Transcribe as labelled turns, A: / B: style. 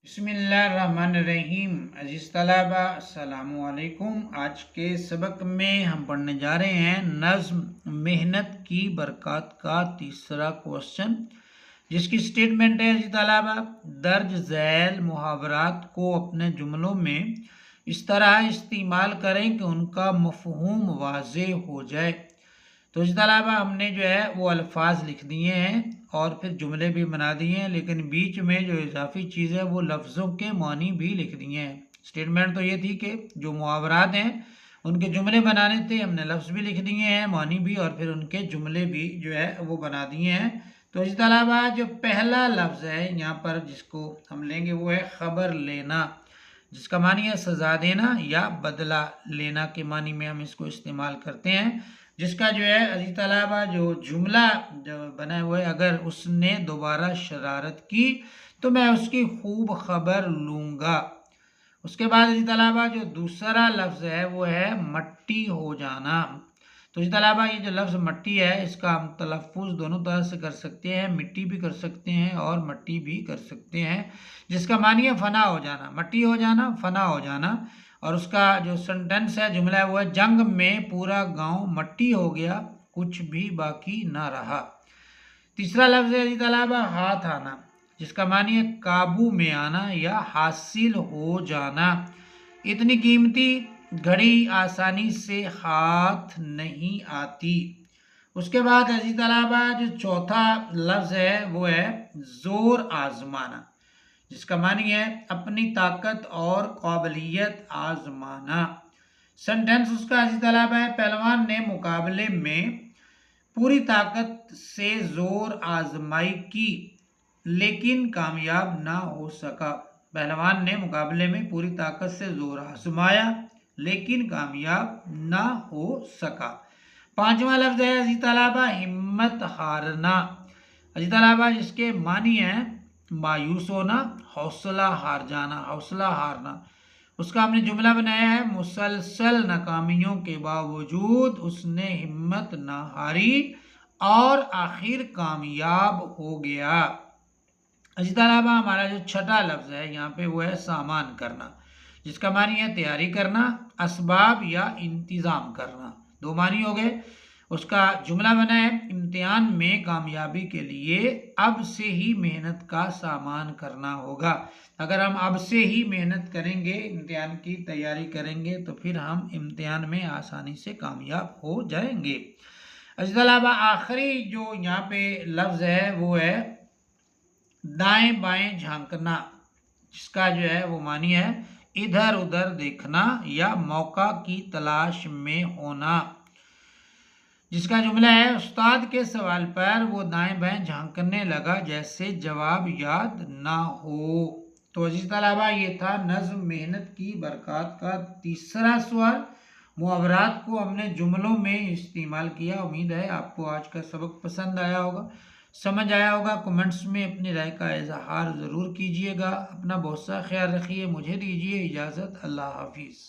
A: बिस्मिल्लाहिर्रहमानिर्रहीम। अजीज़ तलबा अस्सलाम वालेकुम। आज के सबक में हम पढ़ने जा रहे हैं नज़्म मेहनत की बरकत का तीसरा क्वेश्चन, जिसकी स्टेटमेंट है अजीज़ तलबा, दर्ज झैल मुहावरात को अपने जुमलों में इस तरह इस्तेमाल करें कि उनका मफ़हूम वाज़ेह हो जाए। तो इस तलबा हमने जो है वो अल्फाज लिख दिए हैं और फिर जुमले भी बना दिए हैं, लेकिन बीच में जो इजाफी चीज़ है वो लफ्ज़ों के मानी भी लिख दिए हैं। स्टेटमेंट तो ये थी कि जो मुहावरात हैं उनके जुमले बनाने थे, हमने लफ्ज़ भी लिख दिए हैं, मानी भी, और फिर उनके जुमले भी जो है वो बना दिए हैं। तो इस तलबा जो पहला लफ्ज़ है यहाँ पर जिसको हम लेंगे वो है ख़बर लेना, जिसका मानी है सज़ा देना या बदला लेना के मानी में हम इसको इस्तेमाल करते हैं। जिसका जो है अजीज़ तलबा जो जुमला जो बना हुआ है, अगर उसने दोबारा शरारत की तो मैं उसकी खूब खबर लूँगा। उसके बाद अजीज़ तलबा जो दूसरा लफ्ज़ है वो है मट्टी हो जाना। तो अजीज़ तलबा ये जो लफ्ज़ मट्टी है इसका हम तलफ़्फ़ुज़ दोनों तरह से कर सकते हैं, मिट्टी भी कर सकते हैं और मट्टी भी कर सकते हैं, जिसका मानी है फ़ना हो जाना, मट्टी हो जाना, फ़ना हो जाना। और उसका जो सेंटेंस है, जुमला है वो है, जंग में पूरा गांव मट्टी हो गया, कुछ भी बाकी ना रहा। तीसरा लफ्ज़ है अजीज़ तलबा हाथ आना, जिसका मानी है काबू में आना या हासिल हो जाना। इतनी कीमती घड़ी आसानी से हाथ नहीं आती। उसके बाद अजीज़ तलबा जो चौथा लफ्ज़ है वो है ज़ोर आजमाना, जिसका मानी है अपनी ताकत और काबिलियत आजमाना। सेंटेंस उसका अजीज़ तलबा है, पहलवान ने मुकाबले में पूरी ताकत से जोर आजमाई की लेकिन कामयाब ना हो सका। पहलवान ने मुकाबले में पूरी ताकत से जोर आजमाया लेकिन कामयाब ना हो सका। पांचवा लफ्ज़ है अजीज़ तलबा हिम्मत हारना, अजीज़ तलबा जिसके मानी है मायूस होना, हौसला हार जाना, हौसला हारना। उसका हमने जुमला बनाया है, मुसलसल नाकामियों के बावजूद उसने हिम्मत ना हारी और आखिर कामयाब हो गया। अजीज़ तलबा हमारा जो छठा लफ्ज़ है यहाँ पे वो है सामान करना, जिसका मानी है तैयारी करना, असबाब या इंतज़ाम करना। दो मानी हो गए। उसका जुमला बना है, इम्तिहान में कामयाबी के लिए अब से ही मेहनत का सामान करना होगा। अगर हम अब से ही मेहनत करेंगे, इम्तिहान की तैयारी करेंगे, तो फिर हम इम्तिहान में आसानी से कामयाब हो जाएंगे। अजीज़ तलबा आखिरी जो यहाँ पे लफ्ज़ है वो है दाएं बाएं झांकना, जिसका जो है वो मानी है इधर उधर देखना या मौका की तलाश में होना। जिसका जुमला है, उस्ताद के सवाल पर वो दाएं बाएं झांकने लगा जैसे जवाब याद ना हो। तो अजीज़ तलबा ये था नज़्म मेहनत की बरकत का तीसरा सवाल। मुहावरात को हमने जुमलों में इस्तेमाल किया। उम्मीद है आपको आज का सबक पसंद आया होगा, समझ आया होगा। कमेंट्स में अपनी राय का इजहार ज़रूर कीजिएगा। अपना बहुत सा ख्याल रखिए। मुझे दीजिए इजाज़त। अल्लाह हाफिज़।